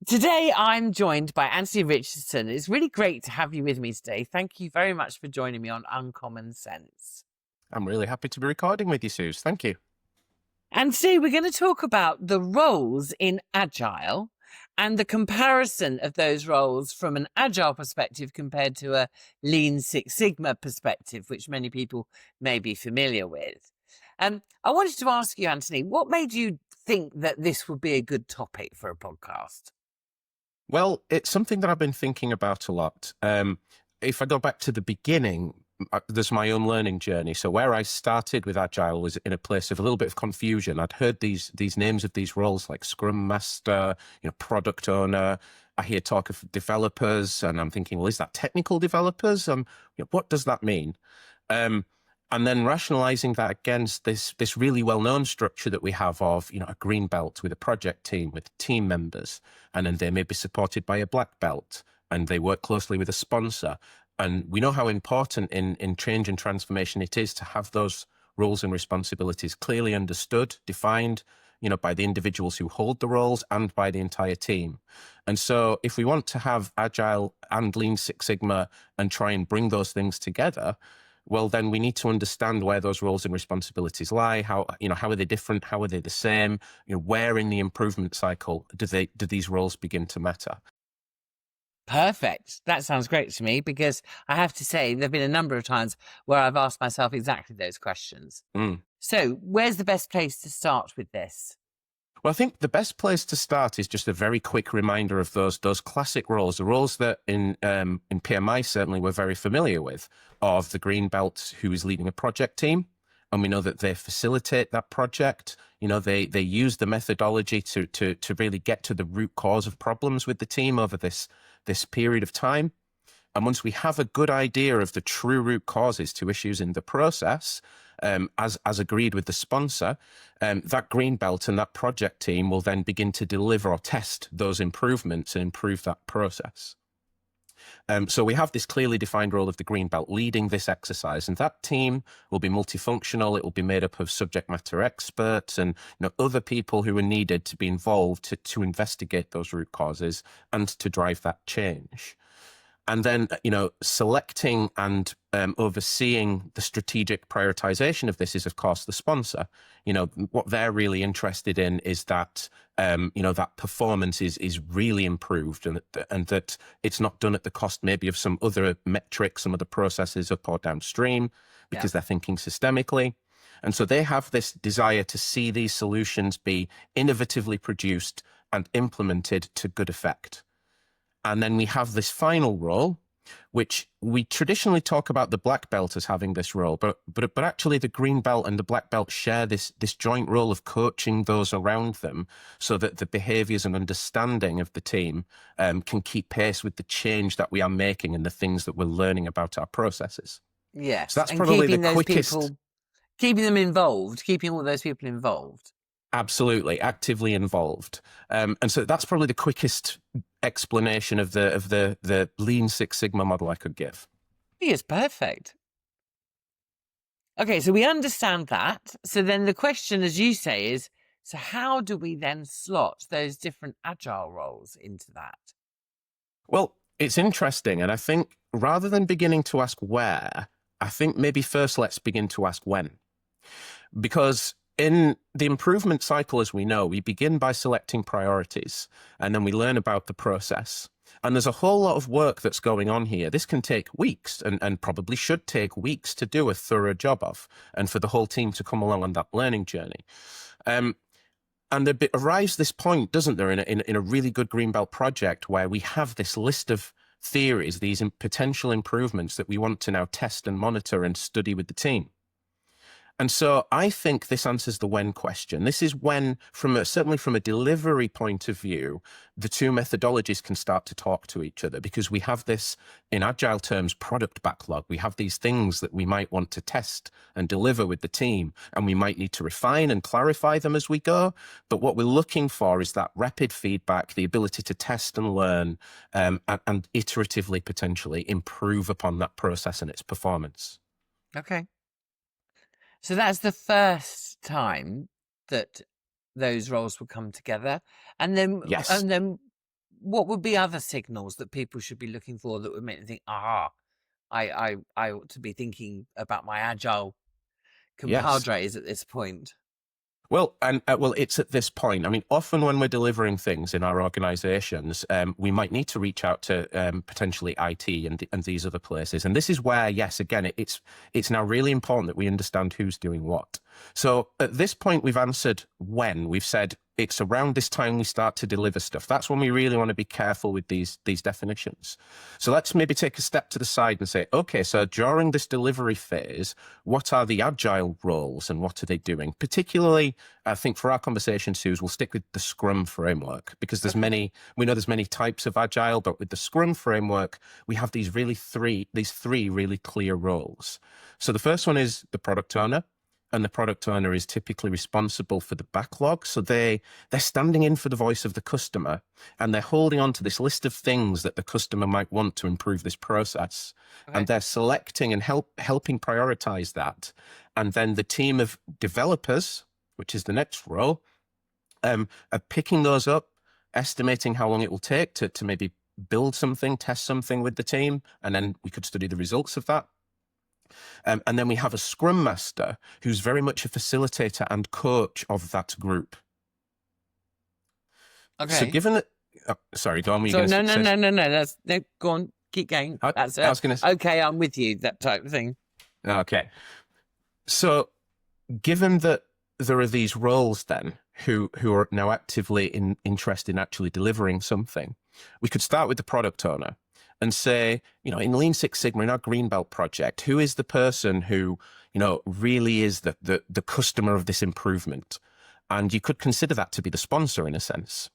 Today, I'm joined by Anthony Richardson. It's really great to have you with me today. Thank you very much for joining me on Uncommon Sense. I'm really happy to be recording with you, Suze. Thank you. And today, we're going to talk about the roles in Agile and the comparison of those roles from an Agile perspective compared to a Lean Six Sigma perspective, which many people may be familiar with. I wanted to ask you, Anthony, what made you think that this would be a good topic for a podcast? Well, it's something that I've been thinking about a lot. If I go back to the beginning, there's my own learning journey. So where I started with Agile was in a place of a little bit of confusion. I'd heard these names of these roles like Scrum Master, Product Owner. I hear talk of developers, and I'm thinking, well, is that technical developers? What does that mean? And then rationalizing that against this really well-known structure that we have of, a green belt with a project team, with team members, and then they may be supported by a black belt, and they work closely with a sponsor. And we know how important in change and transformation it is to have those roles and responsibilities clearly understood, defined, by the individuals who hold the roles and by the entire team. And so if we want to have Agile and Lean Six Sigma and try and bring those things together, well, then we need to understand where those roles and responsibilities lie. How are they different? How are they the same? Where in the improvement cycle do these roles begin to matter? Perfect. That sounds great to me, because I have to say there have been a number of times where I've asked myself exactly those questions. So where's the best place to start with this? Well, I think the best place to start is just a very quick reminder of those classic roles, the roles that in PMI certainly we're very familiar with, of the green belt who is leading a project team. And we know that they facilitate that project. They use the methodology to really get to the root cause of problems with the team over this period of time. And once we have a good idea of the true root causes to issues in the process, as agreed with the sponsor, that green belt and that project team will then begin to deliver or test those improvements and improve that process. So we have this clearly defined role of the green belt leading this exercise, and that team will be multifunctional. It will be made up of subject matter experts and other people who are needed to be involved to investigate those root causes and to drive that change. And then, selecting and overseeing the strategic prioritization of this is, of course, the sponsor. What they're really interested in is that, that performance is really improved, and that it's not done at the cost maybe of some other metrics, some other processes up or downstream, because they're thinking systemically. And so they have this desire to see these solutions be innovatively produced and implemented to good effect. And then we have this final role, which we traditionally talk about the black belt as having this role, but actually the green belt and the black belt share this joint role of coaching those around them so that the behaviors and understanding of the team can keep pace with the change that we are making and the things that we're learning about our processes. Yes. So that's probably the quickest. Keeping them involved, keeping all those people involved. Absolutely, actively involved. And so that's probably the quickest explanation of the Lean Six Sigma model I could give. It's perfect. Okay, so we understand that. So then the question, as you say, is, so how do we then slot those different Agile roles into that? Well, it's interesting. And I think rather than beginning to ask where, I think maybe first let's begin to ask when. Because in the improvement cycle, as we know, we begin by selecting priorities, and then we learn about the process. And there's a whole lot of work that's going on here. This can take weeks, and probably should take weeks to do a thorough job of, and for the whole team to come along on that learning journey. And there arrives this point, doesn't there, in a really good Greenbelt project where we have this list of theories, these potential improvements that we want to now test and monitor and study with the team. And so I think this answers the when question. This is when, certainly from a delivery point of view, the two methodologies can start to talk to each other, because we have this, in Agile terms, product backlog. We have these things that we might want to test and deliver with the team, and we might need to refine and clarify them as we go. But what we're looking for is that rapid feedback, the ability to test and learn, and iteratively, potentially, improve upon that process and its performance. Okay. So that's the first time that those roles will come together. And then, Yes. and then what would be other signals that people should be looking for that would make them think, aha, I ought to be thinking about my agile Yes. compadres at this point? Well, and well, it's at this point. I mean, often when we're delivering things in our organizations, we might need to reach out to potentially IT and these other places. And this is where, yes, again, it's now really important that we understand who's doing what. So at this point, we've answered when. We've said it's around this time we start to deliver stuff. That's when we really want to be careful with these definitions. So let's maybe take a step to the side and say, okay, so during this delivery phase, what are the agile roles and what are they doing? Particularly, I think for our conversation, Suze, we'll stick with the Scrum framework because we know there's many types of agile, but with the Scrum framework, we have these three really clear roles. So the first one is the product owner. And the product owner is typically responsible for the backlog. So they're standing in for the voice of the customer and they're holding on to this list of things that the customer might want to improve this process. Okay. And they're selecting and helping prioritize that. And then the team of developers, which is the next role, are picking those up, estimating how long it will take to maybe build something, test something with the team. And then we could study the results of that. And then we have a Scrum Master who's very much a facilitator and coach of that group. Okay. So given that... Oh, sorry, go on. No. Go on. Keep going. That's it. I was going to... Okay, I'm with you, that type of thing. Okay. So given that there are these roles then who are now actively interested in actually delivering something, we could start with the product owner. And say, in Lean Six Sigma, in our Greenbelt project, who is the person who, really is the customer of this improvement? And you could consider that to be the sponsor in a sense.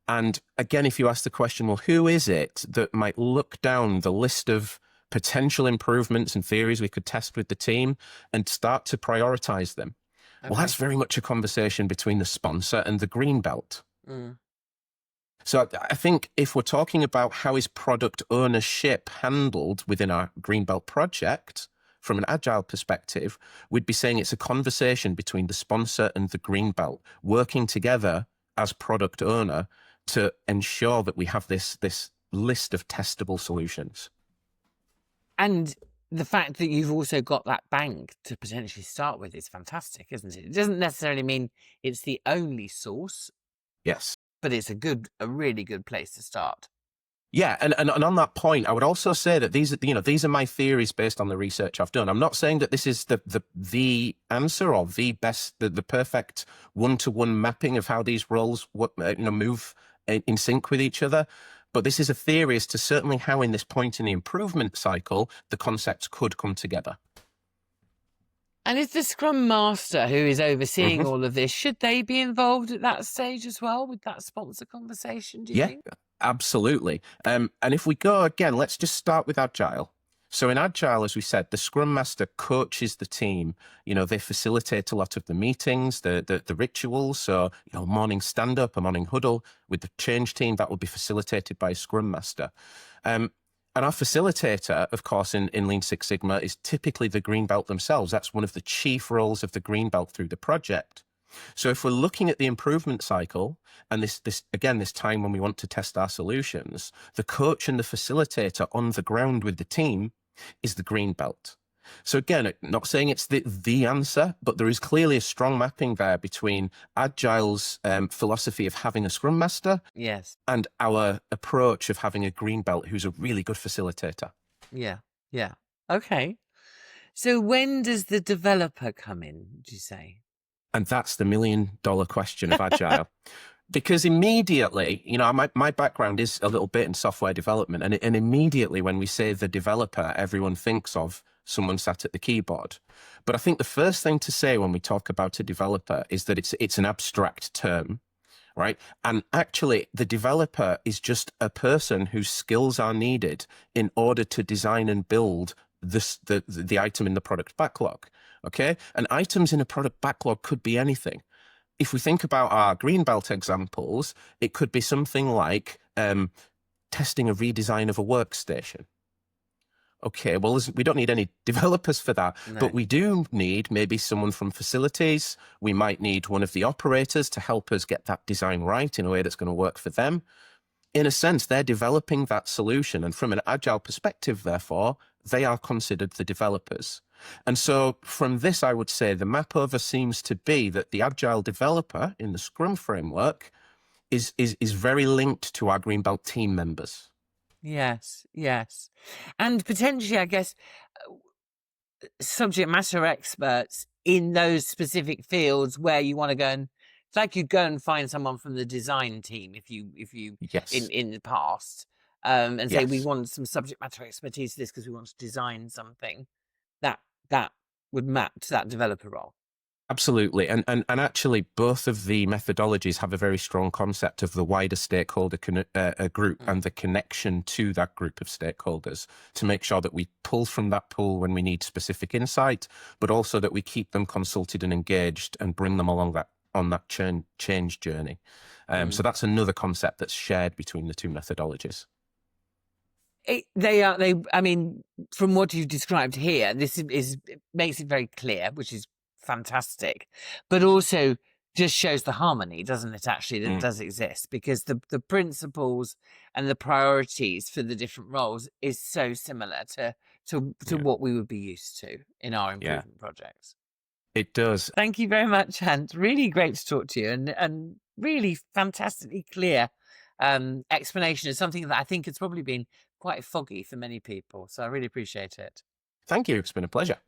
And again, if you ask the question, well, who is it that might look down the list of potential improvements and theories we could test with the team and start to prioritize them? Okay. Well, that's very much a conversation between the sponsor and the Greenbelt. Mm. So I think if we're talking about how is product ownership handled within our Greenbelt project, from an agile perspective, we'd be saying it's a conversation between the sponsor and the Greenbelt, working together as product owner to ensure that we have this list of testable solutions. And the fact that you've also got that bank to potentially start with is fantastic, isn't it? It doesn't necessarily mean it's the only source. Yes. But it's a really good place to start. Yeah, and on that point, I would also say that these are my theories based on the research I've done. I'm not saying that this is the answer or the best, the perfect one-to-one mapping of how these roles move in sync with each other. But this is a theory as to certainly how, in this point in the improvement cycle, the concepts could come together. And is the Scrum Master who is overseeing all of this, should they be involved at that stage as well with that sponsor conversation, do you think? Yeah, absolutely. And if we go again, let's just start with Agile. So in Agile, as we said, the Scrum Master coaches the team. They facilitate a lot of the meetings, the rituals. So, morning stand-up, a morning huddle with the change team, that will be facilitated by a Scrum Master. And our facilitator, of course, in Lean Six Sigma is typically the Greenbelt themselves. That's one of the chief roles of the Greenbelt through the project. So if we're looking at the improvement cycle, and this time when we want to test our solutions, the coach and the facilitator on the ground with the team is the Greenbelt. So again, not saying it's the answer, but there is clearly a strong mapping there between Agile's philosophy of having a Scrum Master, yes, and our approach of having a Greenbelt who's a really good facilitator. Yeah. Okay. So when does the developer come in, would you say? And that's the $1 million question of Agile. Because immediately, my background is a little bit in software development, and immediately when we say the developer, everyone thinks of someone sat at the keyboard. But I think the first thing to say when we talk about a developer is that it's an abstract term, right? And actually, the developer is just a person whose skills are needed in order to design and build the item in the product backlog, okay? And items in a product backlog could be anything. If we think about our Greenbelt examples, it could be something like testing a redesign of a workstation. Okay, well, we don't need any developers for that, no. But we do need maybe someone from facilities. We might need one of the operators to help us get that design right in a way that's going to work for them. in a sense, they're developing that solution. And from an agile perspective, therefore, they are considered the developers. And so from this, I would say the map over seems to be that the agile developer in the Scrum framework is very linked to our Greenbelt team members. Yes, yes. And potentially, I guess, subject matter experts in those specific fields where you want to go and it's like you go and find someone from the design team if you Yes. in the past and say we Yes. want some subject matter expertise to this because we want to design something that would map to that developer role. Absolutely. And actually, both of the methodologies have a very strong concept of the wider stakeholder group and the connection to that group of stakeholders to make sure that we pull from that pool when we need specific insight, but also that we keep them consulted and engaged and bring them along on that change journey. So that's another concept that's shared between the two methodologies. I mean, from what you've described here, this it makes it very clear, which is fantastic, but also just shows the harmony, doesn't it, actually, that does exist, because the principles and the priorities for the different roles is so similar to what we would be used to in our improvement projects. It does. Thank you very much, Hans. Really great to talk to you, and really fantastically clear explanation of something that I think has probably been quite foggy for many people. So I really appreciate it. Thank you. It's been a pleasure.